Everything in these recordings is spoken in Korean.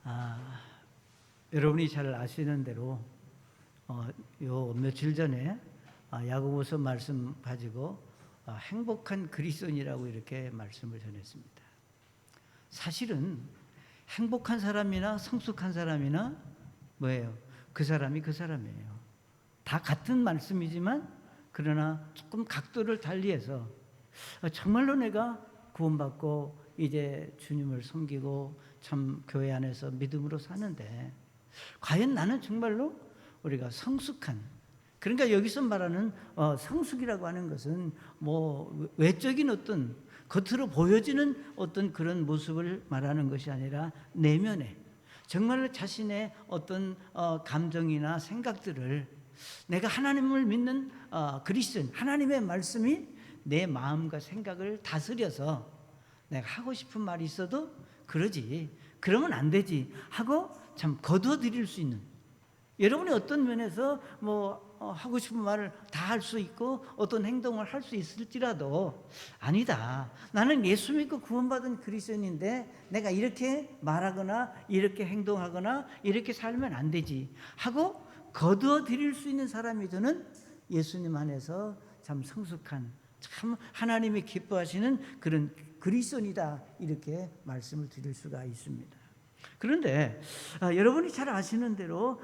아, 여러분이 잘 아시는 대로 요 며칠 전에 야고보서 말씀 가지고 행복한 그리스도인이라고 이렇게 말씀을 전했습니다. 사실은 행복한 사람이나 성숙한 사람이나 뭐예요? 그 사람이 그 사람이에요. 다 같은 말씀이지만 그러나 조금 각도를 달리해서 정말로 내가 구원받고 이제 주님을 섬기고 참 교회 안에서 믿음으로 사는데 과연 나는 정말로 우리가 성숙한, 그러니까 여기서 말하는 성숙이라고 하는 것은 뭐 외적인 어떤 겉으로 보여지는 어떤 그런 모습을 말하는 것이 아니라 내면에 정말로 자신의 어떤 감정이나 생각들을 내가 하나님을 믿는 그리스도인, 하나님의 말씀이 내 마음과 생각을 다스려서 내가 하고 싶은 말이 있어도 그러지, 그러면 안 되지 하고 참 거둬들일 수 있는, 여러분이 어떤 면에서 하고 싶은 말을 다 할 수 있고 어떤 행동을 할 수 있을지라도 아니다, 나는 예수 믿고 구원받은 그리스도인인데 내가 이렇게 말하거나 이렇게 행동하거나 이렇게 살면 안 되지 하고 거두어드릴 수 있는 사람이 저는 예수님 안에서 참 성숙한, 참 하나님이 기뻐하시는 그런 그리스도인이다, 이렇게 말씀을 드릴 수가 있습니다. 그런데 여러분이 잘 아시는 대로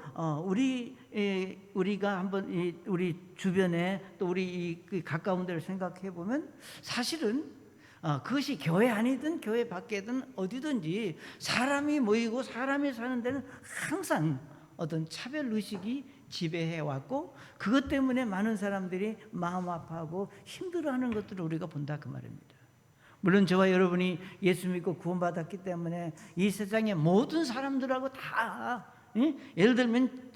우리가 한번 우리 주변에 또 우리 가까운 데를 생각해 보면 사실은 그것이 교회 안이든 교회 밖이든 어디든지 사람이 모이고 사람이 사는 데는 항상 어떤 차별 의식이 지배해 왔고 그것 때문에 많은 사람들이 마음 아파하고 힘들어하는 것들을 우리가 본다, 그 말입니다. 물론 저와 여러분이 예수 믿고 구원받았기 때문에 이 세상의 모든 사람들하고 다 예를 들면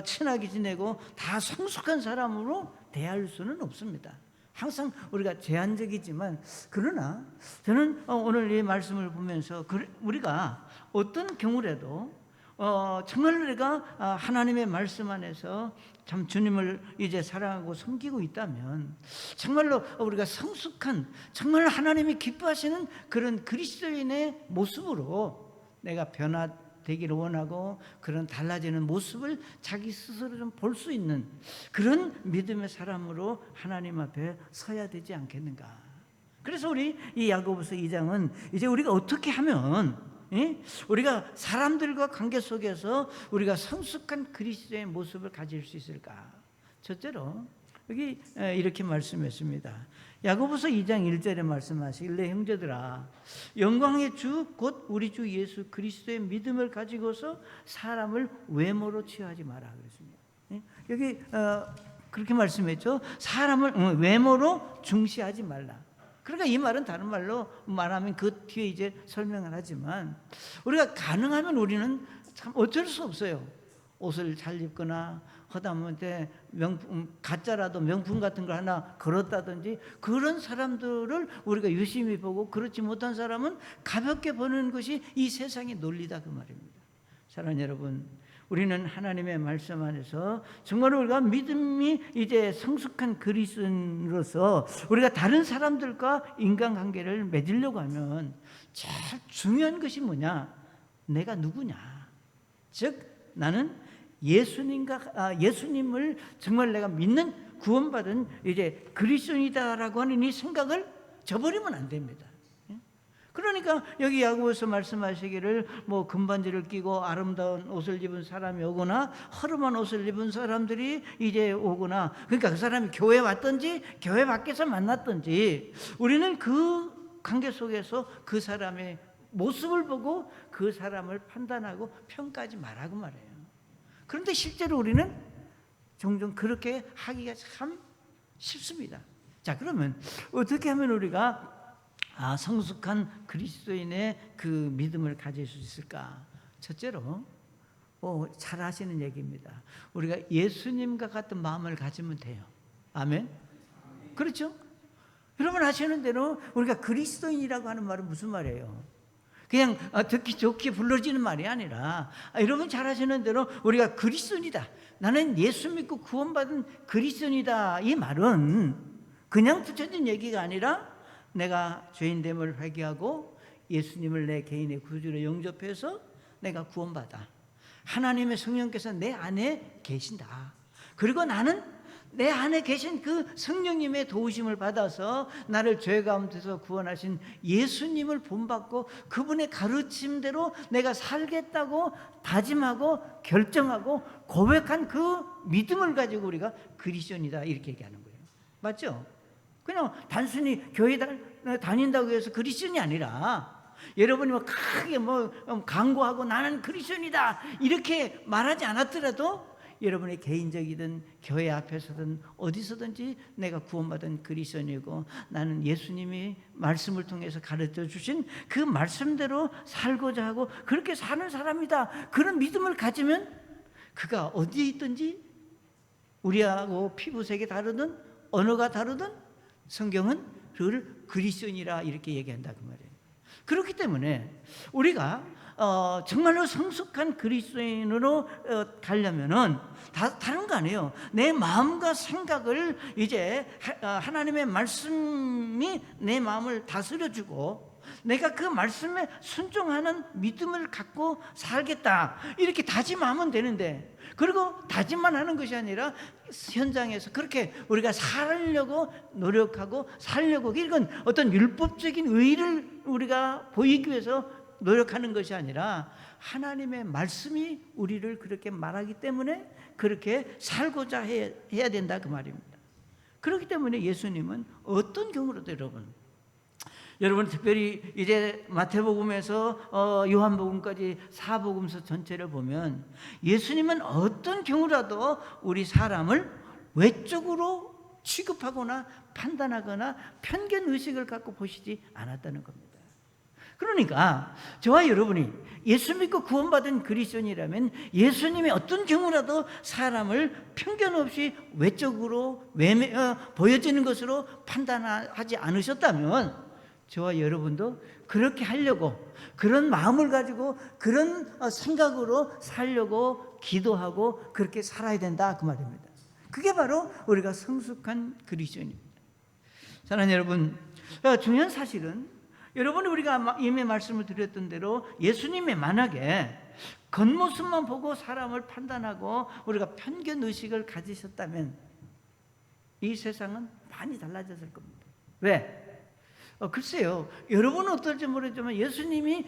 친하게 지내고 다 성숙한 사람으로 대할 수는 없습니다. 항상 우리가 제한적이지만, 그러나 저는 오늘 이 말씀을 보면서 우리가 어떤 경우라도 정말 내가 하나님의 말씀 안에서 참 주님을 이제 사랑하고 섬기고 있다면 정말로 우리가 성숙한, 정말 하나님이 기뻐하시는 그런 그리스도인의 모습으로 내가 변화되기를 원하고 그런 달라지는 모습을 자기 스스로 좀 볼 수 있는 그런 믿음의 사람으로 하나님 앞에 서야 되지 않겠는가. 그래서 우리 이 야고보서 2장은 이제 우리가 어떻게 하면 우리가 사람들과 관계 속에서 우리가 성숙한 그리스도의 모습을 가질 수 있을까? 첫째로 여기 이렇게 말씀했습니다. 야고보서 2장 1절에 말씀하시길래 형제들아, 영광의 주 곧 우리 주 예수 그리스도의 믿음을 가지고서 사람을 외모로 취하지 마라 그랬습니다. 여기 그렇게 말씀했죠. 사람을 외모로 중시하지 말라. 그러니까 이 말은 다른 말로 말하면 그 뒤에 이제 설명을 하지만 우리가 가능하면 우리는 참 어쩔 수 없어요. 옷을 잘 입거나 하다못해 가짜라도 명품 같은 걸 하나 걸었다든지 그런 사람들을 우리가 유심히 보고, 그렇지 못한 사람은 가볍게 보는 것이 이 세상의 논리다, 그 말입니다. 사랑하는 여러분, 우리는 하나님의 말씀 안에서 정말 우리가 믿음이 이제 성숙한 그리스도인으로서 우리가 다른 사람들과 인간관계를 맺으려고 하면 제일 중요한 것이 뭐냐? 내가 누구냐? 즉 나는 예수님을 정말 내가 믿는 구원받은 이제 그리스도인이다라고 하는 이 생각을 저버리면 안 됩니다. 그러니까 여기 야고보서 말씀하시기를 금반지를 끼고 아름다운 옷을 입은 사람이 오거나 허름한 옷을 입은 사람들이 이제 오거나, 그러니까 그 사람이 교회에 왔든지 교회 밖에서 만났든지 우리는 그 관계 속에서 그 사람의 모습을 보고 그 사람을 판단하고 평가하지 말라고 말해요. 그런데 실제로 우리는 종종 그렇게 하기가 참 쉽습니다. 자, 그러면 어떻게 하면 우리가 성숙한 그리스도인의 그 믿음을 가질 수 있을까? 첫째로 잘 아시는 얘기입니다. 우리가 예수님과 같은 마음을 가지면 돼요. 아멘? 그렇죠? 여러분 아시는 대로 우리가 그리스도인이라고 하는 말은 무슨 말이에요? 그냥 듣기 좋게 불러지는 말이 아니라 여러분 잘 아시는 대로 우리가 그리스도인이다, 나는 예수 믿고 구원받은 그리스도인이다, 이 말은 그냥 붙여진 얘기가 아니라 내가 죄인됨을 회개하고 예수님을 내 개인의 구주로 영접해서 내가 구원받아. 하나님의 성령께서 내 안에 계신다. 그리고 나는 내 안에 계신 그 성령님의 도우심을 받아서 나를 죄 가운데서 구원하신 예수님을 본받고 그분의 가르침대로 내가 살겠다고 다짐하고 결정하고 고백한 그 믿음을 가지고 우리가 그리스도인이다 이렇게 얘기하는 거예요. 맞죠? 그냥 단순히 교회 다닌다고 해서 그리스도인이 아니라 여러분이 뭐 크게 뭐 강구하고 나는 그리스도인이다 이렇게 말하지 않았더라도 여러분의 개인적이든 교회 앞에서든 어디서든지 내가 구원받은 그리스도인이고 나는 예수님이 말씀을 통해서 가르쳐 주신 그 말씀대로 살고자 하고 그렇게 사는 사람이다. 그런 믿음을 가지면 그가 어디에 있든지 우리하고 피부색이 다르든 언어가 다르든 성경은 그를 그리스도인이라 이렇게 얘기한다 그 말이에요. 그렇기 때문에 우리가 정말로 성숙한 그리스도인으로 가려면은 다른 거 아니에요. 내 마음과 생각을 이제 하나님의 말씀이 내 마음을 다스려주고 내가 그 말씀에 순종하는 믿음을 갖고 살겠다 이렇게 다짐하면 되는데, 그리고 다짐만 하는 것이 아니라 현장에서 그렇게 우리가 살려고 노력하고 살려고, 이건 어떤 율법적인 의의를 우리가 보이기 위해서 노력하는 것이 아니라 하나님의 말씀이 우리를 그렇게 말하기 때문에 그렇게 살고자 해야 된다 그 말입니다. 그렇기 때문에 예수님은 어떤 경우로도 여러분 특별히 이제 마태복음에서 요한복음까지 사복음서 전체를 보면 예수님은 어떤 경우라도 우리 사람을 외적으로 취급하거나 판단하거나 편견의식을 갖고 보시지 않았다는 겁니다. 그러니까 저와 여러분이 예수 믿고 구원받은 그리스도인이라면 예수님이 어떤 경우라도 사람을 편견 없이 외적으로 보여지는 것으로 판단하지 않으셨다면 저와 여러분도 그렇게 하려고, 그런 마음을 가지고 그런 생각으로 살려고 기도하고 그렇게 살아야 된다 그 말입니다. 그게 바로 우리가 성숙한 그리스도인입니다. 사랑하는 여러분, 중요한 사실은 여러분이 우리가 이미 말씀을 드렸던 대로 예수님이 만약에 겉모습만 보고 사람을 판단하고 우리가 편견의식을 가지셨다면 이 세상은 많이 달라졌을 겁니다. 왜? 글쎄요, 여러분은 어떨지 모르지만 예수님이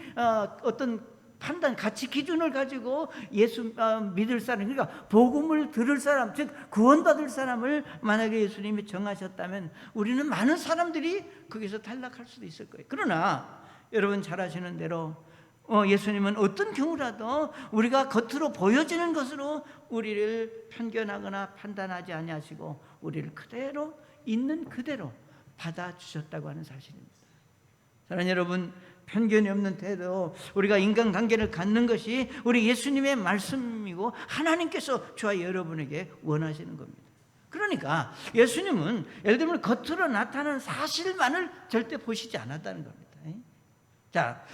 어떤 판단, 가치 기준을 가지고 예수 믿을 사람, 그러니까 복음을 들을 사람, 즉 구원받을 사람을 만약에 예수님이 정하셨다면 우리는 많은 사람들이 거기서 탈락할 수도 있을 거예요. 그러나 여러분 잘 아시는 대로 예수님은 어떤 경우라도 우리가 겉으로 보여지는 것으로 우리를 편견하거나 판단하지 아니하시고 우리를 그대로 있는 그대로 받아주셨다고 하는 사실입니다. 사랑하는 여러분, 편견이 없는 태도, 우리가 인간관계를 갖는 것이 우리 예수님의 말씀이고 하나님께서 저와 여러분에게 원하시는 겁니다. 그러니까 예수님은 예를 들면 겉으로 나타나는 사실만을 절대 보시지 않았다는 겁니다. 자,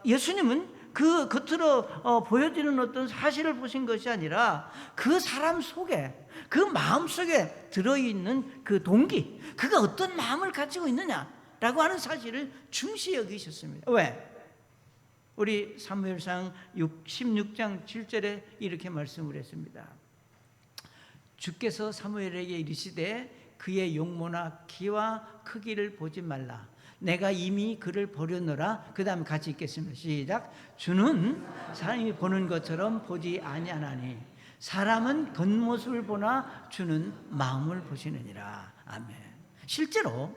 예수님은 그 겉으로 보여지는 어떤 사실을 보신 것이 아니라 그 사람 속에, 그 마음 속에 들어있는 그 동기, 그가 어떤 마음을 가지고 있느냐라고 하는 사실을 중시 여기셨습니다. 왜? 우리 사무엘상 16장 7절에 이렇게 말씀을 했습니다. 주께서 사무엘에게 이르시되 그의 용모나 키와 크기를 보지 말라. 내가 이미 그를 보려노라. 그 다음에 같이 읽겠습니다. 시작. 주는 사람이 보는 것처럼 보지 아니하나니 사람은 겉모습을 보나 주는 마음을 보시느니라. 아멘. 실제로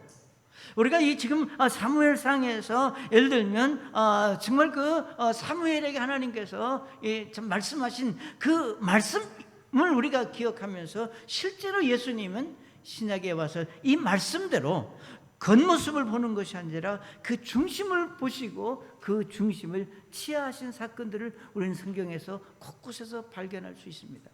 우리가 이 지금 사무엘상에서 예를 들면 정말 그 사무엘에게 하나님께서 참 말씀하신 그 말씀을 우리가 기억하면서 실제로 예수님은 신약에 와서 이 말씀대로 겉모습을 보는 것이 아니라 그 중심을 보시고 그 중심을 치하하신 사건들을 우리는 성경에서 곳곳에서 발견할 수 있습니다.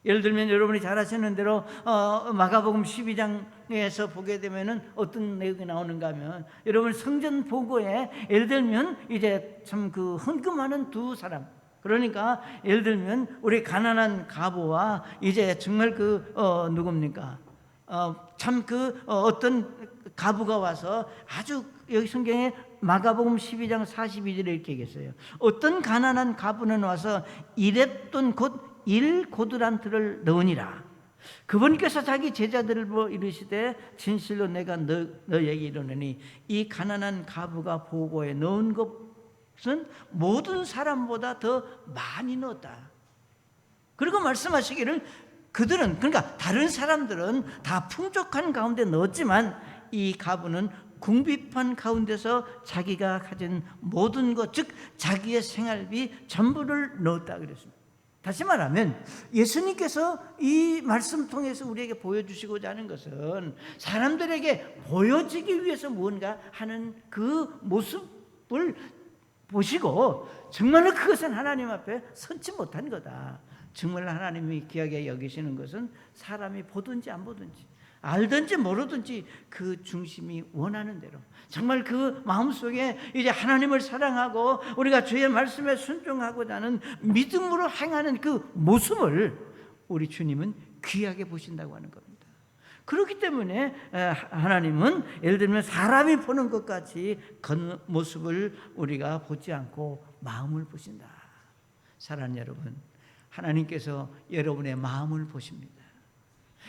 예를 들면 여러분이 잘 아시는 대로 마가복음 12장에서 보게 되면은 어떤 내용이 나오는가 하면, 여러분 성전 보고에 예를 들면 이제 참 그 헌금하는 두 사람, 그러니까 예를 들면 우리 가난한 가부와 이제 정말 그 누굽니까? 참 그 어떤 가부가 와서 아주 여기 성경에 마가복음 12장 42절에 이렇게 얘기했어요. 어떤 가난한 가부는 와서 이렙돈 곧 1고드란트를 넣으니라. 그분께서 자기 제자들을 보고 이르시되 진실로 내가 너에게 이르노니 이 가난한 가부가 보고에 넣은 것은 모든 사람보다 더 많이 넣었다. 그리고 말씀하시기를 그들은, 그러니까 다른 사람들은 다 풍족한 가운데 넣었지만 이 가부는 궁핍한 가운데서 자기가 가진 모든 것, 즉 자기의 생활비 전부를 넣었다 그랬습니다. 다시 말하면 예수님께서 이 말씀 통해서 우리에게 보여주시고자 하는 것은 사람들에게 보여지기 위해서 무언가 하는 그 모습을 보시고 정말로 그것은 하나님 앞에 선지 못한 거다. 정말 하나님이 귀하게 여기시는 것은 사람이 보든지 안 보든지 알든지 모르든지 그 중심이 원하는 대로 정말 그 마음속에 이제 하나님을 사랑하고 우리가 주의 말씀에 순종하고자 하는 믿음으로 행하는 그 모습을 우리 주님은 귀하게 보신다고 하는 겁니다. 그렇기 때문에 하나님은 예를 들면 사람이 보는 것 같이 그 모습을 우리가 보지 않고 마음을 보신다. 사랑하는 여러분, 하나님께서 여러분의 마음을 보십니다.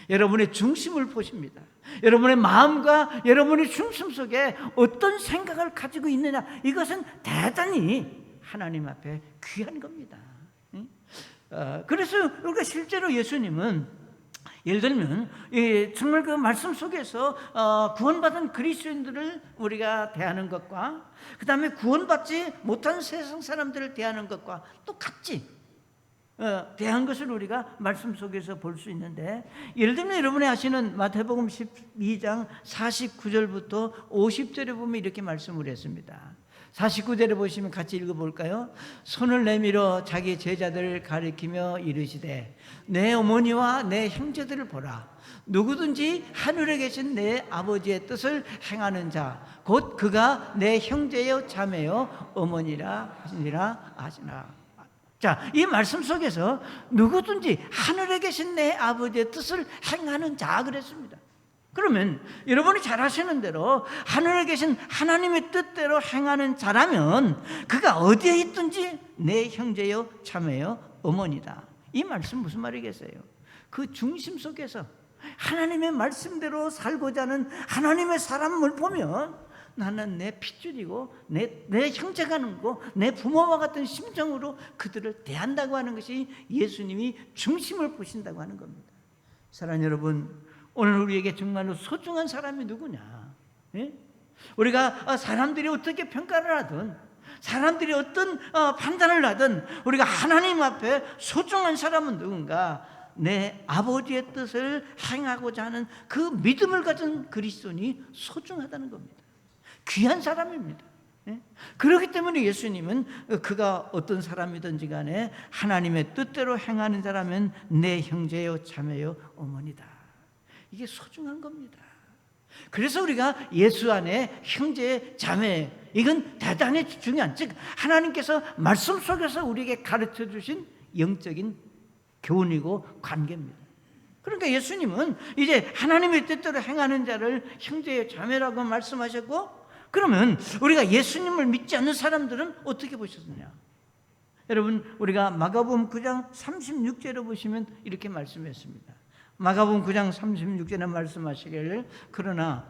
여러분의 중심을 보십니다. 여러분의 마음과 여러분의 중심 속에 어떤 생각을 가지고 있느냐, 이것은 대단히 하나님 앞에 귀한 겁니다. 그래서 우리가 실제로 예수님은 예를 들면 정말 그 말씀 속에서 구원받은 그리스도인들을 우리가 대하는 것과 그 다음에 구원받지 못한 세상 사람들을 대하는 것과 똑같이 대한 것을 우리가 말씀 속에서 볼 수 있는데, 예를 들면 여러분이 아시는 마태복음 12장 49절부터 50절에 보면 이렇게 말씀을 했습니다. 49절에 보시면 같이 읽어볼까요? 손을 내밀어 자기 제자들을 가리키며 이르시되 내 어머니와 내 형제들을 보라. 누구든지 하늘에 계신 내 아버지의 뜻을 행하는 자 곧 그가 내 형제여 자매여 어머니라 하시나. 자, 이 말씀 속에서 누구든지 하늘에 계신 내 아버지의 뜻을 행하는 자 그랬습니다. 그러면 여러분이 잘 아시는 대로 하늘에 계신 하나님의 뜻대로 행하는 자라면 그가 어디에 있든지 내 형제요 자매요 어머니다. 이 말씀 무슨 말이겠어요? 그 중심 속에서 하나님의 말씀대로 살고자 하는 하나님의 사람을 보면 나는 내 핏줄이고 내 형제가 는고 내 부모와 같은 심정으로 그들을 대한다고 하는 것이 예수님이 중심을 보신다고 하는 겁니다. 사랑하는 여러분, 오늘 우리에게 정말로 소중한 사람이 누구냐? 예? 우리가 사람들이 어떻게 평가를 하든 사람들이 어떤 판단을 하든 우리가 하나님 앞에 소중한 사람은 누군가? 내 아버지의 뜻을 행하고자 하는 그 믿음을 가진 그리스도인이 소중하다는 겁니다. 귀한 사람입니다. 그렇기 때문에 예수님은 그가 어떤 사람이든지 간에 하나님의 뜻대로 행하는 자라면 내 형제요 자매요 어머니다. 이게 소중한 겁니다. 그래서 우리가 예수 안에 형제 자매, 이건 대단히 중요한, 즉 하나님께서 말씀 속에서 우리에게 가르쳐 주신 영적인 교훈이고 관계입니다. 그러니까 예수님은 이제 하나님의 뜻대로 행하는 자를 형제의 자매라고 말씀하셨고, 그러면 우리가 예수님을 믿지 않는 사람들은 어떻게 보셨느냐? 여러분, 우리가 마가복음 9장 36절에 보시면 이렇게 말씀했습니다. 마가복음 9장 36절에 말씀하시기를 그러나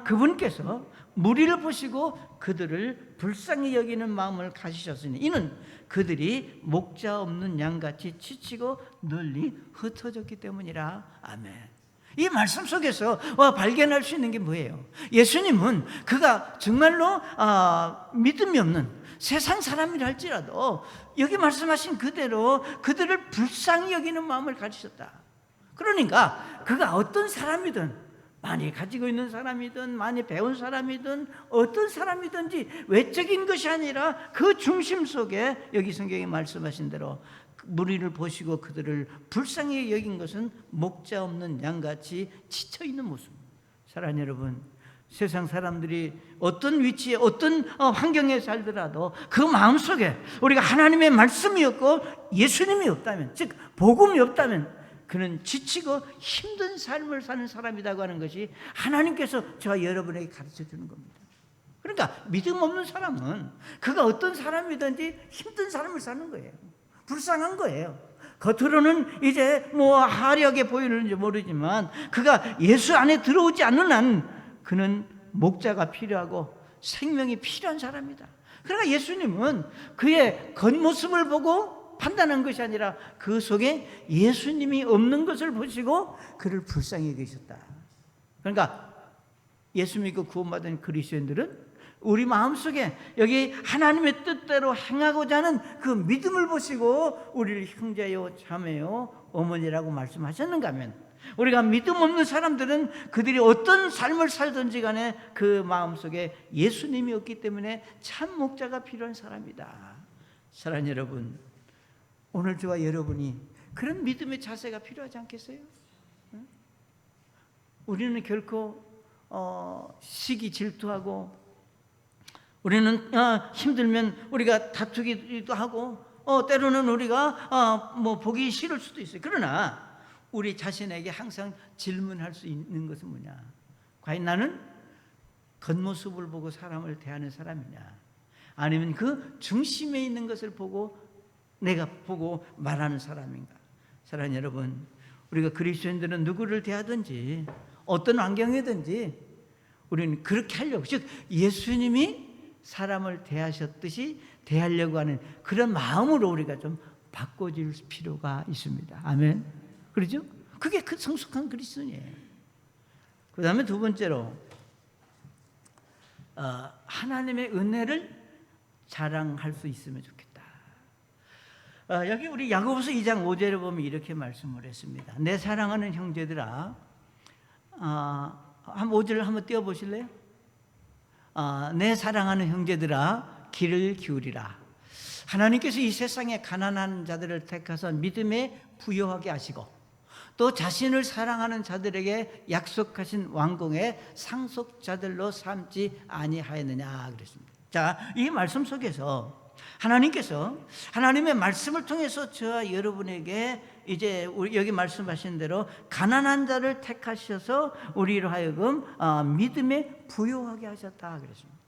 그분께서 무리를 보시고 그들을 불쌍히 여기는 마음을 가지셨으니 이는 그들이 목자 없는 양같이 지치고 널리 흩어졌기 때문이라. 아멘. 이 말씀 속에서 발견할 수 있는 게 뭐예요? 예수님은 그가 정말로 믿음이 없는 세상 사람이라 할지라도 여기 말씀하신 그대로 그들을 불쌍히 여기는 마음을 가지셨다. 그러니까 그가 어떤 사람이든, 많이 가지고 있는 사람이든 많이 배운 사람이든 어떤 사람이든지 외적인 것이 아니라 그 중심 속에 여기 성경에 말씀하신 대로 무리를 보시고 그들을 불쌍히 여긴 것은 목자 없는 양같이 지쳐있는 모습. 사랑하는 여러분, 세상 사람들이 어떤 위치에 어떤 환경에 살더라도 그 마음속에 우리가 하나님의 말씀이 없고 예수님이 없다면, 즉 복음이 없다면 그는 지치고 힘든 삶을 사는 사람이라고 하는 것이 하나님께서 저와 여러분에게 가르쳐 주는 겁니다. 그러니까 믿음 없는 사람은 그가 어떤 사람이든지 힘든 삶을 사는 거예요. 불쌍한 거예요. 겉으로는 이제 뭐 화려하게 보이는지 모르지만 그가 예수 안에 들어오지 않는 한 그는 목자가 필요하고 생명이 필요한 사람이다. 그러니까 예수님은 그의 겉모습을 보고 판단한 것이 아니라 그 속에 예수님이 없는 것을 보시고 그를 불쌍히 여기셨다. 그러니까 예수 믿고 구원받은 그리스도인들은 우리 마음속에 여기 하나님의 뜻대로 행하고자 하는 그 믿음을 보시고 우리를 형제요 자매요 어머니라고 말씀하셨는가 하면, 우리가 믿음 없는 사람들은 그들이 어떤 삶을 살든지 간에 그 마음속에 예수님이 없기 때문에 참 목자가 필요한 사람이다. 사랑하는 여러분, 오늘 저와 여러분이 그런 믿음의 자세가 필요하지 않겠어요? 우리는 결코 시기 질투하고, 우리는 힘들면 우리가 다투기도 하고, 때로는 우리가 뭐 보기 싫을 수도 있어요. 그러나 우리 자신에게 항상 질문할 수 있는 것은 뭐냐? 과연 나는 겉모습을 보고 사람을 대하는 사람이냐? 아니면 그 중심에 있는 것을 보고 내가 보고 말하는 사람인가? 사랑하는 여러분, 우리가 그리스도인들은 누구를 대하든지 어떤 환경이든지 우리는 그렇게 하려고, 즉 예수님이 사람을 대하셨듯이 대하려고 하는 그런 마음으로 우리가 좀 바꿔줄 필요가 있습니다. 아멘. 그렇죠? 그게 그 성숙한 그리스도인이에요. 그 다음에 두 번째로 하나님의 은혜를 자랑할 수 있으면 좋겠다. 여기 우리 야고보서 2장 5절에 보면 이렇게 말씀을 했습니다. 내 사랑하는 형제들아, 한 5절을 한번 띄워보실래요? 내 사랑하는 형제들아, 귀를 기울이라. 하나님께서 이 세상에 가난한 자들을 택하사 믿음에 부여하게 하시고 또 자신을 사랑하는 자들에게 약속하신 왕궁의 상속자들로 삼지 아니하였느냐 그랬습니다. 자, 이 말씀 속에서 하나님께서 하나님의 말씀을 통해서 저와 여러분에게 이제 여기 말씀하신 대로 가난한 자를 택하셔서 우리로 하여금 믿음에 부여하게 하셨다 그랬습니다.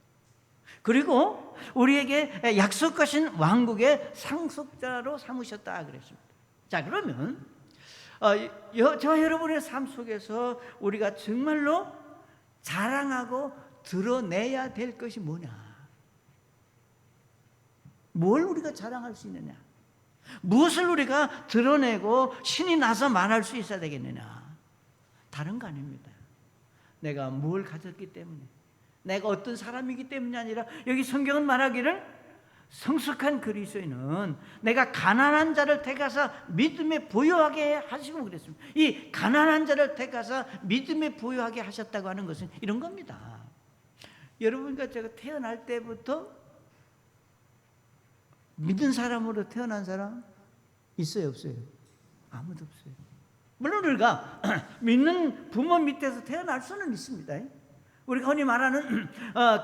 그리고 우리에게 약속하신 왕국의 상속자로 삼으셨다 그랬습니다. 자, 그러면 저와 여러분의 삶 속에서 우리가 정말로 자랑하고 드러내야 될 것이 뭐냐? 뭘 우리가 자랑할 수 있느냐? 무엇을 우리가 드러내고 신이 나서 말할 수 있어야 되겠느냐? 다른 거 아닙니다. 내가 뭘 가졌기 때문에, 내가 어떤 사람이기 때문이 아니라, 여기 성경은 말하기를 성숙한 그리스도인은 내가 가난한 자를 택하사 믿음에 부여하게 하시고 그랬습니다. 이 가난한 자를 택하사 믿음에 부여하게 하셨다고 하는 것은 이런 겁니다. 여러분과 제가 태어날 때부터 믿은 사람으로 태어난 사람 있어요, 없어요? 아무도 없어요. 물론 우리가 믿는 부모 밑에서 태어날 수는 있습니다. 우리가 흔히 말하는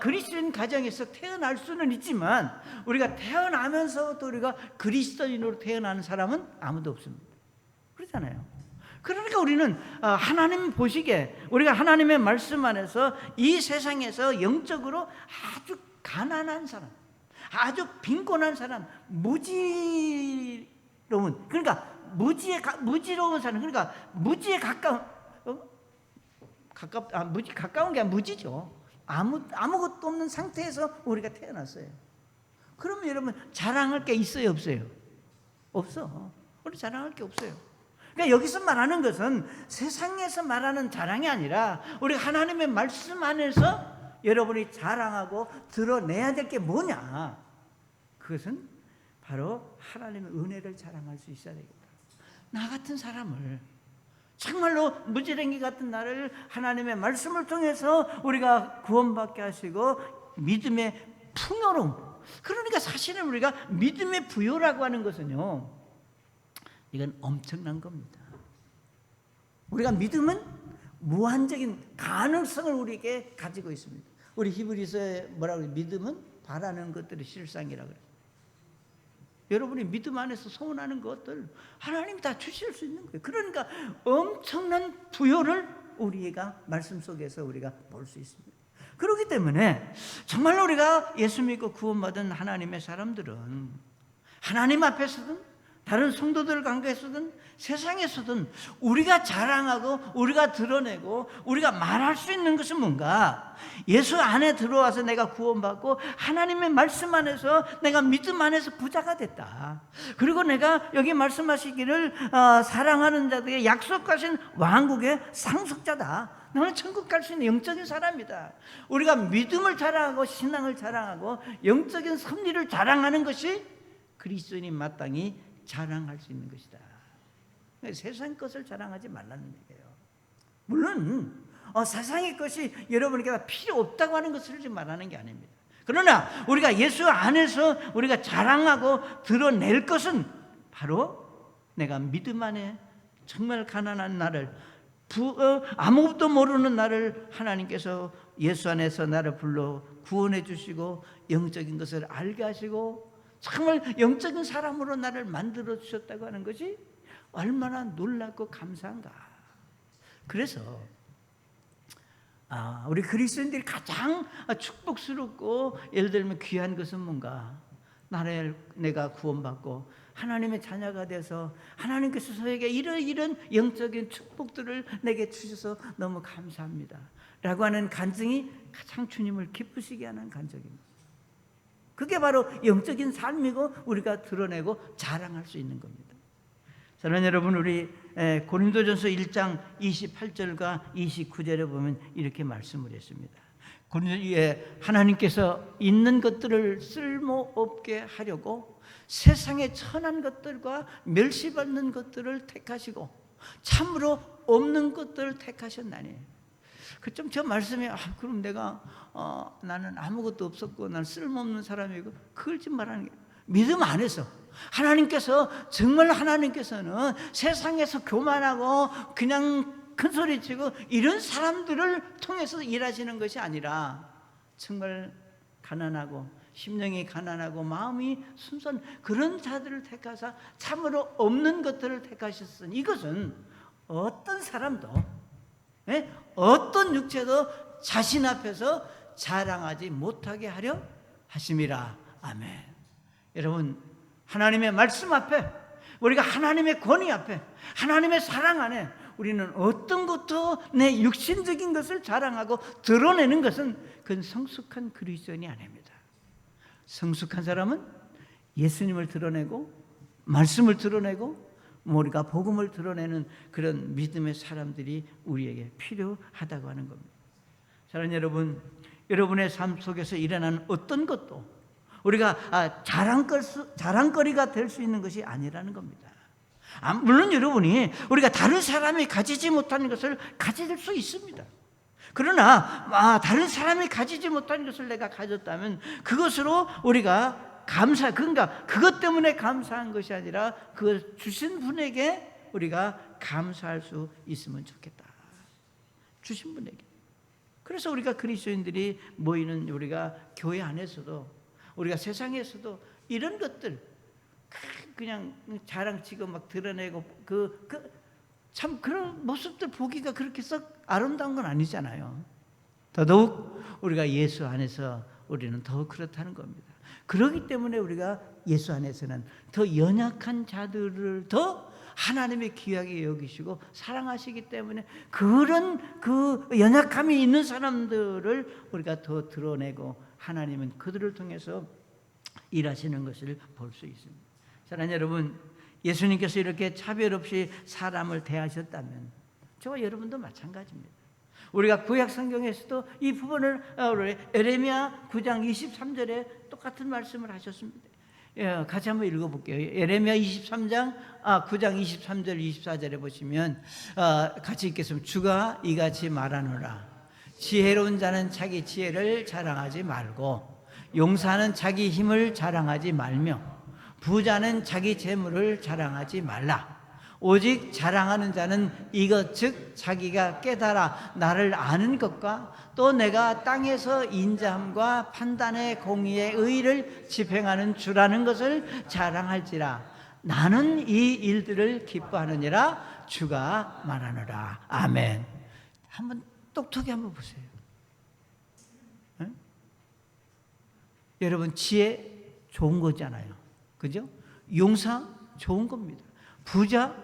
그리스도인 가정에서 태어날 수는 있지만, 우리가 태어나면서부터 우리가 그리스도인으로 태어나는 사람은 아무도 없습니다. 그렇잖아요. 그러니까 우리는 하나님 보시기에 우리가 하나님의 말씀 안에서 이 세상에서 영적으로 아주 가난한 사람, 아주 빈곤한 사람, 무지로운, 그러니까 무지로운 사람, 그러니까 무지에 가까운 게 무지죠. 아무것도 없는 상태에서 우리가 태어났어요. 그러면 여러분 자랑할 게 있어요, 없어요? 없어. 우리 자랑할 게 없어요. 그러니까 여기서 말하는 것은 세상에서 말하는 자랑이 아니라 우리 하나님의 말씀 안에서 여러분이 자랑하고 드러내야 될 게 뭐냐? 그것은 바로 하나님의 은혜를 자랑할 수 있어야 되겠다. 나 같은 사람을, 정말로 무지랭이 같은 나를 하나님의 말씀을 통해서 우리가 구원받게 하시고 믿음의 풍요로움, 그러니까 사실은 우리가 믿음의 부요라고 하는 것은요, 이건 엄청난 겁니다. 우리가 믿음은 무한적인 가능성을 우리에게 가지고 있습니다. 우리 히브리서에 뭐라고 해요? 믿음은 바라는 것들의 실상이라고 그래요. 여러분이 믿음 안에서 소원하는 것들 하나님이 다 주실 수 있는 거예요. 그러니까 엄청난 부여를 우리가 말씀 속에서 우리가 볼 수 있습니다. 그렇기 때문에 정말 우리가 예수 믿고 구원받은 하나님의 사람들은 하나님 앞에서든 다른 성도들 관계에서든 세상에서든 우리가 자랑하고 우리가 드러내고 우리가 말할 수 있는 것은 뭔가, 예수 안에 들어와서 내가 구원받고 하나님의 말씀 안에서 내가 믿음 안에서 부자가 됐다. 그리고 내가 여기 말씀하시기를 사랑하는 자들에게 약속하신 왕국의 상속자다. 나는 천국 갈 수 있는 영적인 사람이다. 우리가 믿음을 자랑하고 신앙을 자랑하고 영적인 섭리를 자랑하는 것이 그리스도인이 마땅히 자랑할 수 있는 것이다. 세상 것을 자랑하지 말라는 얘기예요. 물론 세상의 것이 여러분에게 필요 없다고 하는 것을 지금 말하는 게 아닙니다. 그러나 우리가 예수 안에서 우리가 자랑하고 드러낼 것은 바로 내가 믿음 안에 정말 가난한 나를, 아무것도 모르는 나를 하나님께서 예수 안에서 나를 불러 구원해 주시고 영적인 것을 알게 하시고 정말 영적인 사람으로 나를 만들어 주셨다고 하는 것이 얼마나 놀랍고 감사한가. 그래서 우리 그리스도인들이 가장 축복스럽고 예를 들면 귀한 것은 뭔가, 내가 구원받고 하나님의 자녀가 돼서 하나님께서 저에게 이런 영적인 축복들을 내게 주셔서 너무 감사합니다 라고 하는 간증이 가장 주님을 기쁘시게 하는 간증입니다. 그게 바로 영적인 삶이고 우리가 드러내고 자랑할 수 있는 겁니다. 사랑하는 여러분, 우리 고린도전서 1장 28절과 29절에 보면 이렇게 말씀을 했습니다. 하나님께서 있는 것들을 쓸모없게 하려고 세상의 천한 것들과 멸시받는 것들을 택하시고 참으로 없는 것들을 택하셨나니. 저 말씀에 그럼 내가 나는 아무것도 없었고 나는 쓸모없는 사람이고, 그걸 지금 말하는 게 믿음 안에서 하나님께서는 세상에서 교만하고 그냥 큰 소리치고 이런 사람들을 통해서 일하시는 것이 아니라 정말 가난하고 심령이 가난하고 마음이 순수한 그런 자들을 택하사 참으로 없는 것들을 택하셨으니, 이것은 어떤 사람도 어떤 육체도 자신 앞에서 자랑하지 못하게 하려 하심이라. 아멘. 여러분, 하나님의 말씀 앞에, 우리가 하나님의 권위 앞에, 하나님의 사랑 안에 우리는 어떤 것도 내 육신적인 것을 자랑하고 드러내는 것은 그건 성숙한 그리스도인이 아닙니다. 성숙한 사람은 예수님을 드러내고 말씀을 드러내고 우리가 복음을 드러내는 그런 믿음의 사람들이 우리에게 필요하다고 하는 겁니다. 사랑하는 여러분, 여러분의 삶 속에서 일어나는 어떤 것도 우리가 자랑거리가 될 수 있는 것이 아니라는 겁니다. 물론 여러분이 우리가 다른 사람이 가지지 못하는 것을 가질 수 있습니다. 그러나 다른 사람이 가지지 못하는 것을 내가 가졌다면 그것으로 우리가 그러니까 그것 때문에 감사한 것이 아니라 그걸 주신 분에게 우리가 감사할 수 있으면 좋겠다. 주신 분에게. 그래서 우리가 그리스도인들이 모이는 우리가 교회 안에서도 우리가 세상에서도 이런 것들 그냥 자랑치고 막 드러내고 참 그런 모습들 보기가 그렇게 썩 아름다운 건 아니잖아요. 더더욱 우리가 예수 안에서 우리는 더욱 그렇다는 겁니다. 그렇기 때문에 우리가 예수 안에서는 더 연약한 자들을 더 하나님의 귀하게 여기시고 사랑하시기 때문에 그런 그 연약함이 있는 사람들을 우리가 더 드러내고 하나님은 그들을 통해서 일하시는 것을 볼 수 있습니다. 사랑하는 여러분, 예수님께서 이렇게 차별 없이 사람을 대하셨다면 저와 여러분도 마찬가지입니다. 우리가 구약 성경에서도 이 부분을 에레미야 9장 23절에 똑같은 말씀을 하셨습니다. 같이 한번 읽어볼게요. 에레미야 9장 23절 24절에 보시면 같이 읽겠습니다. 주가 이같이 말하노라. 지혜로운 자는 자기 지혜를 자랑하지 말고 용사는 자기 힘을 자랑하지 말며 부자는 자기 재물을 자랑하지 말라. 오직 자랑하는 자는 이것 즉 자기가 깨달아 나를 아는 것과 또 내가 땅에서 인자함과 판단의 공의의 의를 집행하는 주라는 것을 자랑할지라. 나는 이 일들을 기뻐하느니라 주가 말하노라. 아멘. 한번 똑똑히 한번 보세요. 네? 여러분, 지혜 좋은 거잖아요. 그죠? 용사 좋은 겁니다. 부자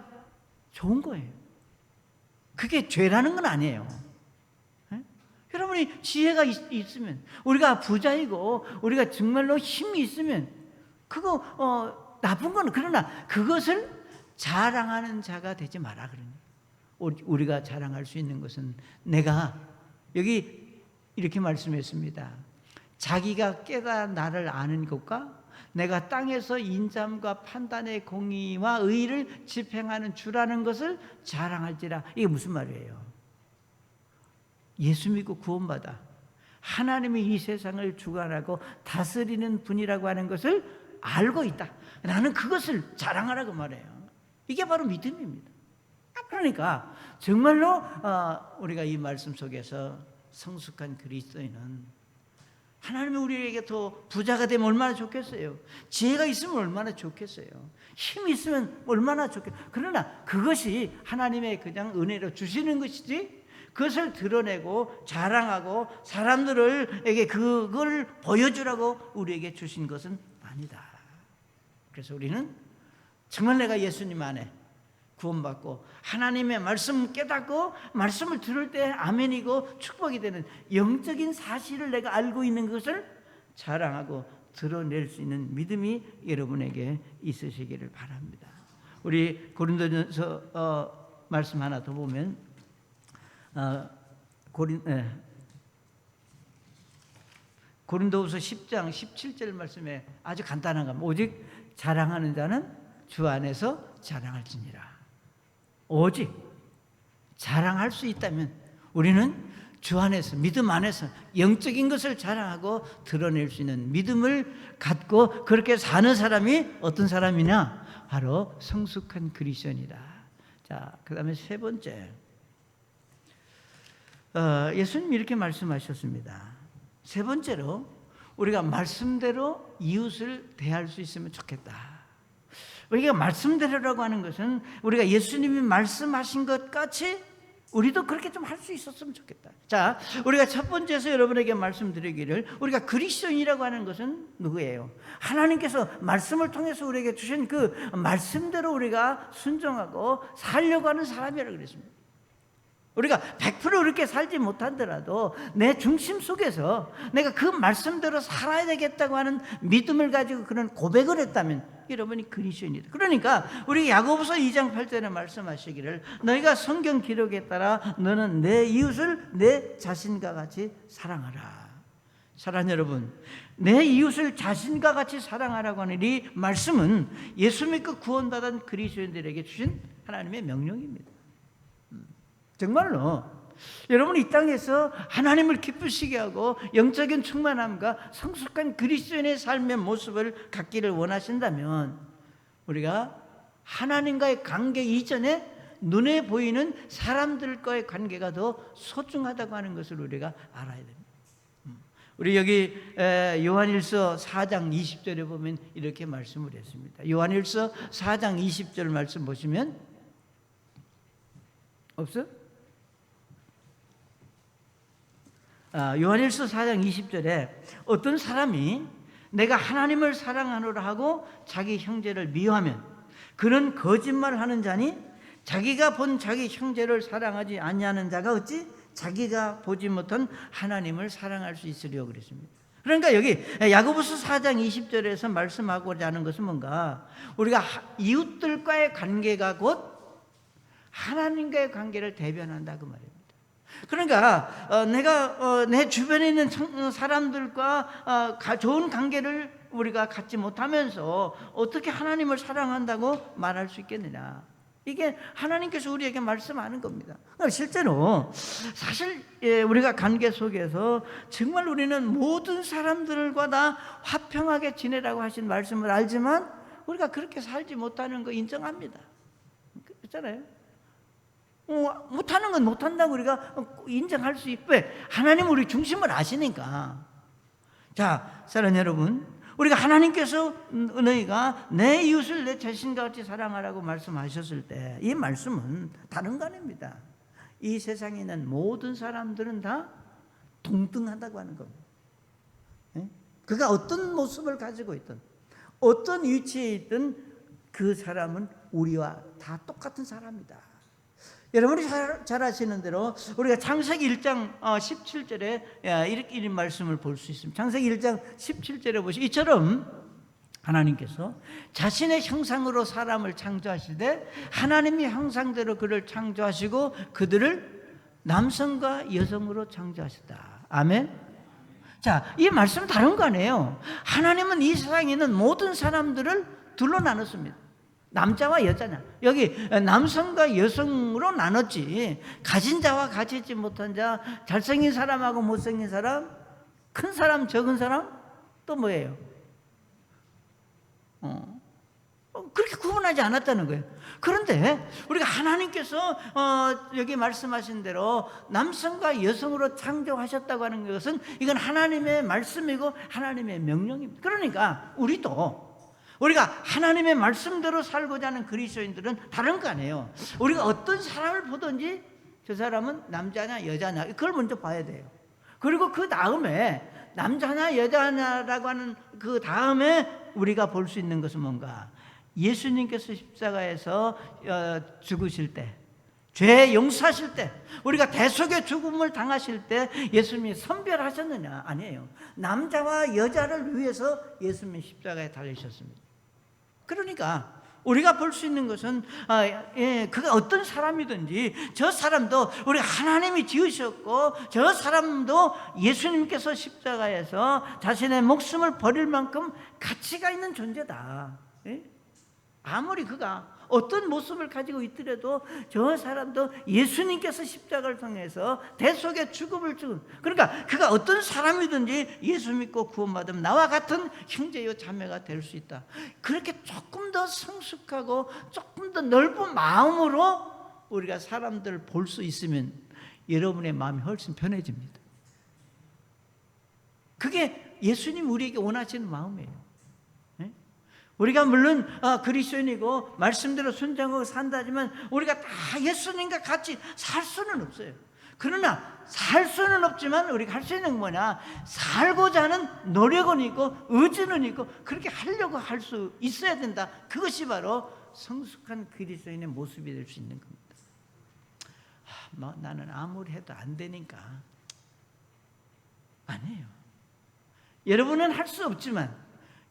좋은 거예요. 그게 죄라는 건 아니에요. 네? 여러분이 지혜가 있으면, 우리가 부자이고 우리가 정말로 힘이 있으면 그거 나쁜 거는, 그러나 그것을 자랑하는 자가 되지 마라. 그러니 우리가 자랑할 수 있는 것은, 내가 여기 이렇게 말씀했습니다. 자기가 깨달아 나를 아는 것과 내가 땅에서 인자함과 판단의 공의와 의를 집행하는 주라는 것을 자랑할지라. 이게 무슨 말이에요? 예수 믿고 구원받아 하나님이 이 세상을 주관하고 다스리는 분이라고 하는 것을 알고 있다. 나는 그것을 자랑하라고 말해요. 이게 바로 믿음입니다. 그러니까 정말로 우리가 이 말씀 속에서 성숙한 그리스도인은, 하나님이 우리에게 더 부자가 되면 얼마나 좋겠어요. 지혜가 있으면 얼마나 좋겠어요. 힘이 있으면 얼마나 좋겠어요. 그러나 그것이 하나님의 그냥 은혜로 주시는 것이지, 그것을 드러내고 자랑하고 사람들에게 그걸 보여주라고 우리에게 주신 것은 아니다. 그래서 우리는 정말 내가 예수님 안에 구원받고 하나님의 말씀 깨닫고 말씀을 들을 때 아멘이고 축복이 되는 영적인 사실을 내가 알고 있는 것을 자랑하고 드러낼 수 있는 믿음이 여러분에게 있으시기를 바랍니다. 우리 고린도전서 말씀 하나 더 보면 고린도후서 10장 17절 말씀에 아주 간단한 겁니다. 오직 자랑하는 자는 주 안에서 자랑할지니라. 오직 자랑할 수 있다면 우리는 주 안에서, 믿음 안에서 영적인 것을 자랑하고 드러낼 수 있는 믿음을 갖고 그렇게 사는 사람이 어떤 사람이냐? 바로 성숙한 그리스도인이다. 자, 그 다음에 세 번째, 예수님이 이렇게 말씀하셨습니다. 세 번째로, 우리가 말씀대로 이웃을 대할 수 있으면 좋겠다. 우리가 말씀대로라고 하는 것은 우리가 예수님이 말씀하신 것 같이 우리도 그렇게 좀 할 수 있었으면 좋겠다. 자, 우리가 첫 번째에서 여러분에게 말씀드리기를, 우리가 그리스도인이라고 하는 것은 누구예요? 하나님께서 말씀을 통해서 우리에게 주신 그 말씀대로 우리가 순종하고 살려고 하는 사람이라고 그랬습니다. 우리가 100% 그렇게 살지 못하더라도 내 중심 속에서 내가 그 말씀대로 살아야 되겠다고 하는 믿음을 가지고 그런 고백을 했다면 여러분이 그리스도인이다. 그러니까 우리 야고보서 2장 8절에 말씀하시기를, 너희가 성경 기록에 따라 너는 내 이웃을 내 자신과 같이 사랑하라. 사랑하는 여러분, 내 이웃을 자신과 같이 사랑하라고 하는 이 말씀은 예수 믿고 구원받은 그리스도인들에게 주신 하나님의 명령입니다. 정말로 여러분 이 땅에서 하나님을 기쁘시게 하고 영적인 충만함과 성숙한 그리스도인의 삶의 모습을 갖기를 원하신다면, 우리가 하나님과의 관계 이전에 눈에 보이는 사람들과의 관계가 더 소중하다고 하는 것을 우리가 알아야 됩니다. 우리 여기 요한일서 4장 20절에 보면 이렇게 말씀을 했습니다. 요한일서 4장 20절 말씀 보시면, 없어? 요한일서 4장 20절에 어떤 사람이 내가 하나님을 사랑하노라 하고 자기 형제를 미워하면 그는 거짓말을 하는 자니, 자기가 본 자기 형제를 사랑하지 아니하는 자가 어찌 자기가 보지 못한 하나님을 사랑할 수 있으리요 그랬습니다. 그러니까 여기 야고보서 4장 20절에서 말씀하고자 하는 것은 뭔가, 우리가 이웃들과의 관계가 곧 하나님과의 관계를 대변한다 그 말입니다. 그러니까 내가 내 주변에 있는 사람들과 좋은 관계를 우리가 갖지 못하면서 어떻게 하나님을 사랑한다고 말할 수 있겠느냐. 이게 하나님께서 우리에게 말씀하는 겁니다. 실제로 사실 우리가 관계 속에서 정말 우리는 모든 사람들과 다 화평하게 지내라고 하신 말씀을 알지만 우리가 그렇게 살지 못하는 거 인정합니다. 그렇잖아요. 못하는 건 못한다고 우리가 인정할 수 있고, 왜? 하나님 우리 중심을 아시니까. 자, 사랑하는 여러분, 우리가 하나님께서 너희가 내 이웃을 내 자신과 같이 사랑하라고 말씀하셨을 때, 이 말씀은 다른 거 아닙니다. 이 세상에 있는 모든 사람들은 다 동등하다고 하는 겁니다. 그가 어떤 모습을 가지고 있든 어떤 위치에 있든 그 사람은 우리와 다 똑같은 사람이다. 여러분이 잘 아시는 대로 우리가 창세기 1장 17절에 이렇게 말씀을 볼 수 있습니다. 창세기 1장 17절에 보시면 이처럼 하나님께서 자신의 형상으로 사람을 창조하시되 하나님의 형상대로 그를 창조하시고 그들을 남성과 여성으로 창조하셨다. 아멘. 자, 이 말씀은 다른 거 아니에요. 하나님은 이 세상에 있는 모든 사람들을 둘로 나눴습니다. 남자와 여자냐, 여기 남성과 여성으로 나눴지, 가진 자와 가지지 못한 자, 잘생긴 사람하고 못생긴 사람, 큰 사람 적은 사람, 또 뭐예요? 그렇게 구분하지 않았다는 거예요. 그런데 우리가 하나님께서 여기 말씀하신 대로 남성과 여성으로 창조하셨다고 하는 것은 이건 하나님의 말씀이고 하나님의 명령입니다. 그러니까 우리가 하나님의 말씀대로 살고자 하는 그리스도인들은 다른 거 아니에요. 우리가 어떤 사람을 보든지 저 사람은 남자냐 여자냐 그걸 먼저 봐야 돼요. 그리고 그 다음에 남자냐 여자냐라고 하는 그 다음에 우리가 볼 수 있는 것은 뭔가, 예수님께서 십자가에서 죽으실 때, 죄 용서하실 때, 우리가 대속의 죽음을 당하실 때 예수님이 선별하셨느냐? 아니에요. 남자와 여자를 위해서 예수님이 십자가에 달리셨습니다. 그러니까 우리가 볼 수 있는 것은 그가 어떤 사람이든지 저 사람도 우리 하나님이 지으셨고 저 사람도 예수님께서 십자가에서 자신의 목숨을 버릴 만큼 가치가 있는 존재다. 아무리 그가 어떤 모습을 가지고 있더라도 저 사람도 예수님께서 십자가를 통해서 대속의 죽음을 죽은, 그러니까 그가 어떤 사람이든지 예수 믿고 구원받으면 나와 같은 형제요 자매가 될 수 있다. 그렇게 조금 더 성숙하고 조금 더 넓은 마음으로 우리가 사람들을 볼 수 있으면 여러분의 마음이 훨씬 편해집니다. 그게 예수님 우리에게 원하시는 마음이에요. 우리가 물론 그리스도인이고 말씀대로 순종하고 산다지만 우리가 다 예수님과 같이 살 수는 없어요. 그러나 살 수는 없지만 우리가 할 수 있는 건 뭐냐, 살고자 하는 노력은 있고 의지는 있고 그렇게 하려고 할 수 있어야 된다. 그것이 바로 성숙한 그리스도인의 모습이 될 수 있는 겁니다. 나는 아무리 해도 안 되니까. 아니에요. 여러분은 할 수 없지만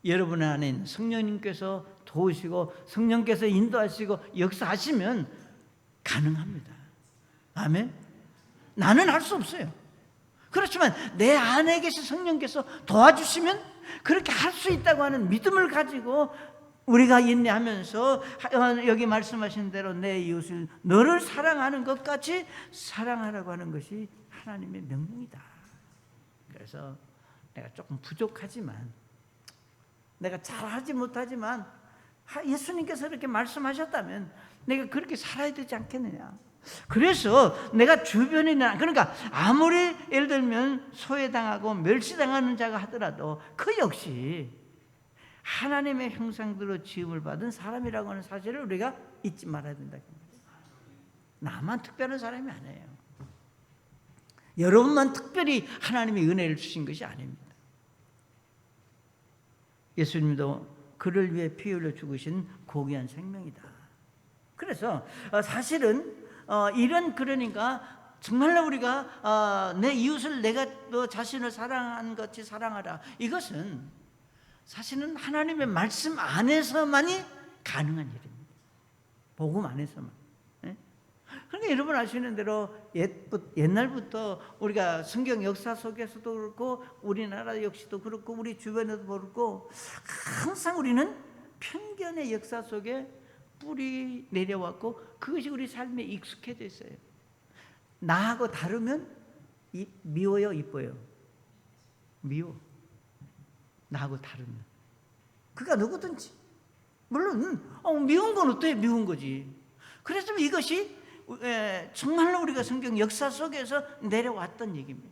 여러분 안에 있는 성령님께서 도우시고 성령께서 인도하시고 역사하시면 가능합니다. 아멘. 나는 할 수 없어요. 그렇지만 내 안에 계신 성령께서 도와주시면 그렇게 할 수 있다고 하는 믿음을 가지고 우리가 인내하면서 여기 말씀하신 대로 내 이웃을 너를 사랑하는 것 같이 사랑하라고 하는 것이 하나님의 명령이다. 그래서 내가 조금 부족하지만, 내가 잘하지 못하지만 예수님께서 이렇게 말씀하셨다면 내가 그렇게 살아야 되지 않겠느냐. 그래서 내가 주변이나, 그러니까 아무리 예를 들면 소외당하고 멸시당하는 자가 하더라도 그 역시 하나님의 형상대로 지음을 받은 사람이라고 하는 사실을 우리가 잊지 말아야 된다. 나만 특별한 사람이 아니에요. 여러분만 특별히 하나님의 은혜를 주신 것이 아닙니다. 예수님도 그를 위해 피 흘려 죽으신 고귀한 생명이다. 그래서 사실은 그러니까 정말로 우리가 내 이웃을 내가 너 자신을 사랑하는 것 같이 사랑하라, 이것은 사실은 하나님의 말씀 안에서만이 가능한 일입니다. 복음 안에서만. 그러니까 여러분 아시는 대로 옛날부터 우리가 성경 역사 속에서도 그렇고 우리나라 역시도 그렇고 우리 주변에도 그렇고 항상 우리는 편견의 역사 속에 뿌리 내려왔고 그것이 우리 삶에 익숙해져 있어요. 나하고 다르면 미워요, 이뻐요? 미워. 나하고 다르면. 그가 누구든지. 물론 미운 건 어때요? 미운 거지. 그래서 이것이 정말로 우리가 성경 역사 속에서 내려왔던 얘기입니다.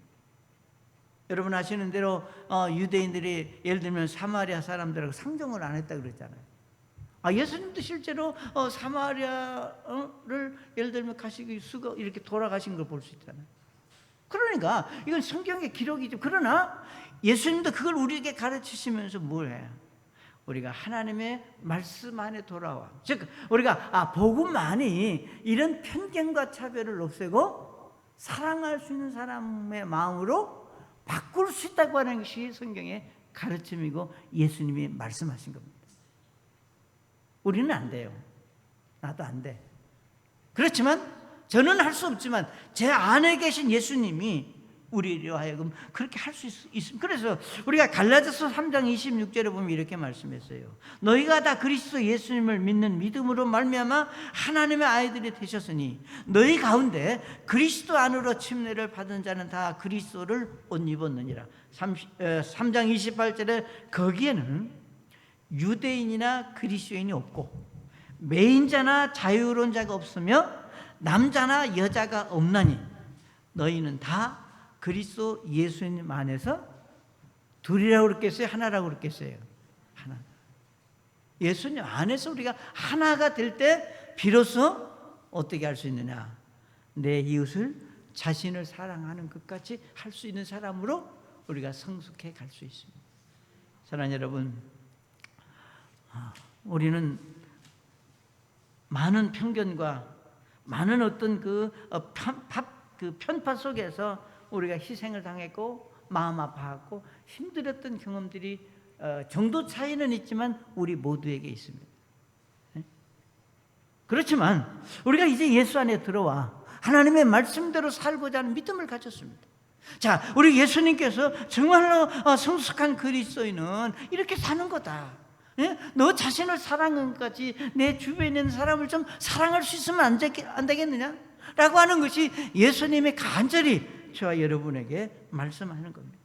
여러분 아시는 대로 유대인들이 예를 들면 사마리아 사람들하고 상종을 안 했다 그랬잖아요. 예수님도 실제로 사마리아를 예를 들면 가시기 수고 이렇게 돌아가신 걸 볼 수 있잖아요. 그러니까 이건 성경의 기록이죠. 그러나 예수님도 그걸 우리에게 가르치시면서 뭘 해요? 우리가 하나님의 말씀 안에 돌아와, 즉 우리가 복음만이 이런 편견과 차별을 없애고 사랑할 수 있는 사람의 마음으로 바꿀 수 있다고 하는 것이 성경의 가르침이고 예수님이 말씀하신 겁니다. 우리는 안 돼요. 나도 안 돼. 그렇지만 저는 할 수 없지만 제 안에 계신 예수님이 우리로 하여금 그렇게 할 수 있습니다. 그래서 우리가 갈라디아서 3장 26절에 보면 이렇게 말씀했어요. 너희가 다 그리스도 예수님을 믿는 믿음으로 말미암아 하나님의 아이들이 되셨으니 너희 가운데 그리스도 안으로 침례를 받은 자는 다 그리스도를 옷 입었느니라. 3장 28절에 거기에는 유대인이나 그리스도인이 없고 매인자나 자유로운 자가 없으며 남자나 여자가 없나니 너희는 다 그리스도 예수님 안에서 둘이라고 그랬겠어요? 하나라고 그랬겠어요? 하나. 예수님 안에서 우리가 하나가 될 때 비로소 어떻게 할 수 있느냐? 내 이웃을 자신을 사랑하는 것 같이 할 수 있는 사람으로 우리가 성숙해 갈 수 있습니다. 사랑하는 여러분, 우리는 많은 편견과 많은 어떤 그 편파 속에서 우리가 희생을 당했고 마음 아파하고 힘들었던 경험들이 정도 차이는 있지만 우리 모두에게 있습니다. 그렇지만 우리가 이제 예수 안에 들어와 하나님의 말씀대로 살고자 하는 믿음을 가졌습니다. 자, 우리 예수님께서 정말로 성숙한 그리스도인은 이렇게 사는 거다. 너 자신을 사랑하는 것 같이 내 주변에 있는 사람을 좀 사랑할 수 있으면 안 되겠느냐? 라고 하는 것이 예수님이 간절히 저와 여러분에게 말씀하는 겁니다.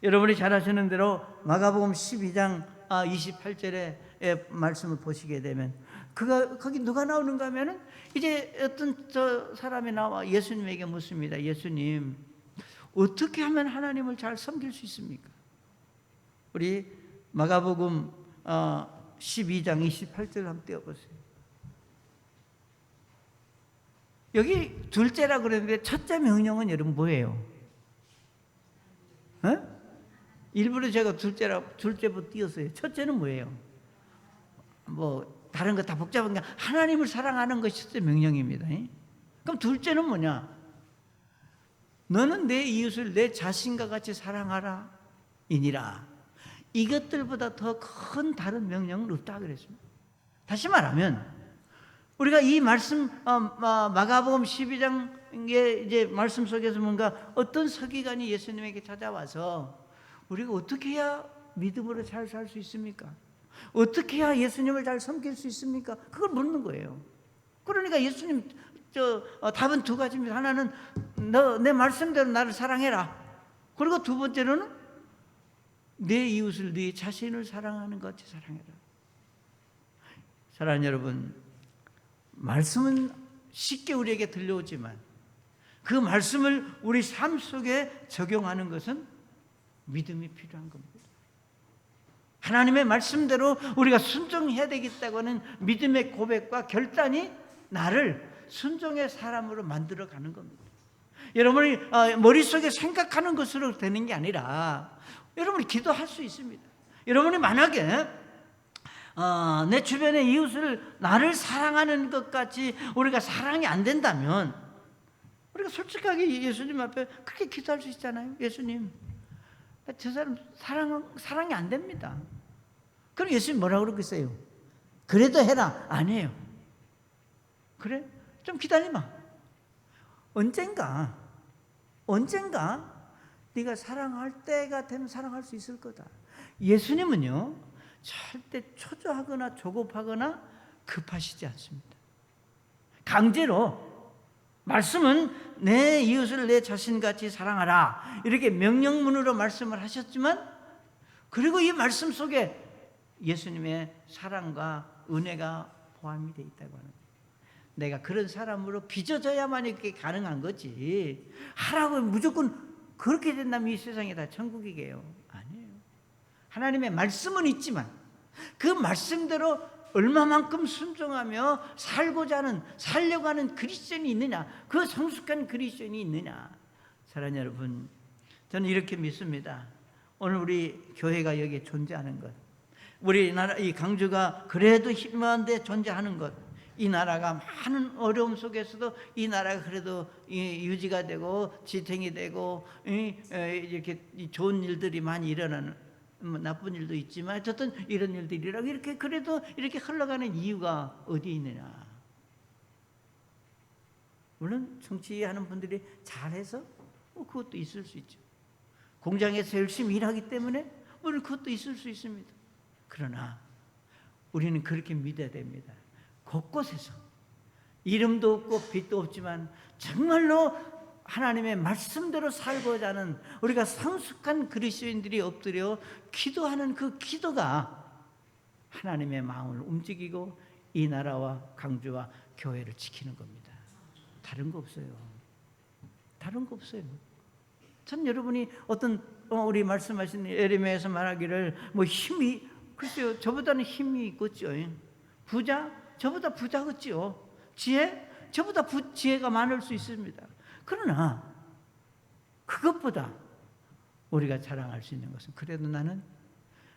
여러분이 잘 아시는 대로 마가복음 12장 28절의 말씀을 보시게 되면 거기 누가 나오는가 하면은 이제 어떤 저 사람이 나와 예수님에게 묻습니다. 예수님, 어떻게 하면 하나님을 잘 섬길 수 있습니까? 우리 마가복음 12장 28절 한번 띄워보세요. 여기 둘째라고 그랬는데 첫째 명령은 여러분 뭐예요? 일부러 제가 둘째부터 띄웠어요. 첫째는 뭐예요? 뭐 다른 거 다 복잡한 게 하나님을 사랑하는 것이 첫째 명령입니다. 그럼 둘째는 뭐냐? 너는 내 이웃을 내 자신과 같이 사랑하라 이니라. 이것들보다 더 큰 다른 명령은 없다 그랬습니다. 다시 말하면 우리가 이 말씀 마가복음 12장의 이제 말씀 속에서 뭔가 어떤 서기관이 예수님에게 찾아와서 우리가 어떻게 해야 믿음으로 잘 살 수 있습니까? 어떻게 해야 예수님을 잘 섬길 수 있습니까? 그걸 묻는 거예요. 그러니까 예수님 답은 두 가지입니다. 하나는 너 내 말씀대로 나를 사랑해라. 그리고 두 번째로는 내 이웃을 네 자신을 사랑하는 것 같이 사랑해라. 사랑하는 여러분, 말씀은 쉽게 우리에게 들려오지만 그 말씀을 우리 삶 속에 적용하는 것은 믿음이 필요한 겁니다. 하나님의 말씀대로 우리가 순종해야 되겠다고 하는 믿음의 고백과 결단이 나를 순종의 사람으로 만들어가는 겁니다. 여러분이 머릿속에 생각하는 것으로 되는 게 아니라 여러분이 기도할 수 있습니다. 여러분이 만약에 내 주변의 이웃을 나를 사랑하는 것 같이 우리가 사랑이 안 된다면 우리가 솔직하게 예수님 앞에 그렇게 기도할 수 있잖아요. 예수님, 저 사람 사랑이 안 됩니다. 그럼 예수님 뭐라고 그러겠어요? 그래도 해라. 안 해요. 그래? 좀 기다려봐. 언젠가 네가 사랑할 때가 되면 사랑할 수 있을 거다. 예수님은요 절대 초조하거나 조급하거나 급하시지 않습니다. 강제로 말씀은 내 이웃을 내 자신같이 사랑하라 이렇게 명령문으로 말씀을 하셨지만 그리고 이 말씀 속에 예수님의 사랑과 은혜가 포함이 되어 있다고 하는 거예요. 내가 그런 사람으로 빚어져야만 이렇게 가능한 거지. 하라고 무조건 그렇게 된다면 이 세상이 다 천국이게요? 아니에요. 하나님의 말씀은 있지만 그 말씀대로 얼마만큼 순종하며 살려고 하는 그리스도인이 있느냐, 그 성숙한 그리스도인이 있느냐. 사랑하는 여러분, 저는 이렇게 믿습니다. 오늘 우리 교회가 여기에 존재하는 것, 우리나라 이 강주가 그래도 희망한데 존재하는 것, 이 나라가 많은 어려움 속에서도 이 나라가 그래도 유지가 되고 지탱이 되고 이렇게 좋은 일들이 많이 일어나는, 나쁜 일도 있지만 어쨌든 이런 일들이라고 이렇게 그래도 이렇게 흘러가는 이유가 어디에 있느냐. 물론 정치하는 분들이 잘해서 그것도 있을 수 있죠. 공장에서 열심히 일하기 때문에 물론 그것도 있을 수 있습니다. 그러나 우리는 그렇게 믿어야 됩니다. 곳곳에서 이름도 없고 빛도 없지만 정말로 하나님의 말씀대로 살고자 하는 우리가 성숙한 그리스도인들이 엎드려 기도하는 그 기도가 하나님의 마음을 움직이고 이 나라와 강주와 교회를 지키는 겁니다. 다른 거 없어요. 다른 거 없어요. 참 여러분이 어떤 우리 말씀하신 예레미야에서 말하기를 뭐 힘이, 글쎄요, 저보다는 힘이 있겠죠. 부자, 저보다 부자겠지요. 지혜, 저보다 지혜가 많을 수 있습니다. 그러나 그것보다 우리가 자랑할 수 있는 것은 그래도 나는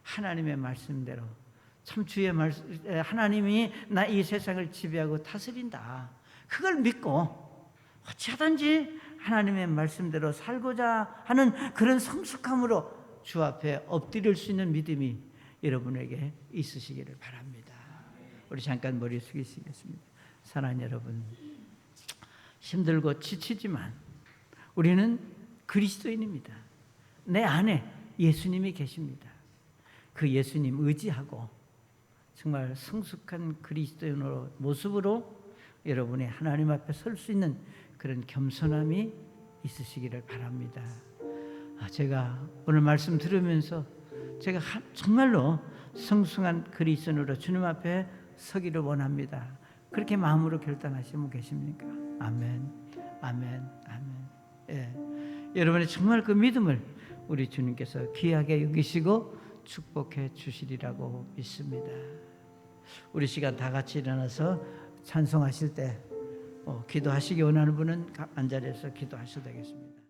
하나님의 말씀대로 참 주의 말씀, 하나님이 나 이 세상을 지배하고 다스린다. 그걸 믿고 어찌하든지 하나님의 말씀대로 살고자 하는 그런 성숙함으로 주 앞에 엎드릴 수 있는 믿음이 여러분에게 있으시기를 바랍니다. 우리 잠깐 머리 숙이시겠습니다. 사랑하는 여러분, 힘들고 지치지만 우리는 그리스도인입니다. 내 안에 예수님이 계십니다. 그 예수님 의지하고 정말 성숙한 그리스도인으로 모습으로 여러분이 하나님 앞에 설 수 있는 그런 겸손함이 있으시기를 바랍니다. 제가 오늘 말씀 들으면서 제가 정말로 성숙한 그리스도인으로 주님 앞에 서기를 원합니다. 그렇게 마음으로 결단하시면 계십니까? 아멘, 아멘, 아멘. 예. 여러분의 정말 그 믿음을 우리 주님께서 귀하게 여기시고 축복해 주시리라고 믿습니다. 우리 시간 다 같이 일어나서 찬송하실 때 기도하시기 원하는 분은 앉아서 기도하셔도 되겠습니다.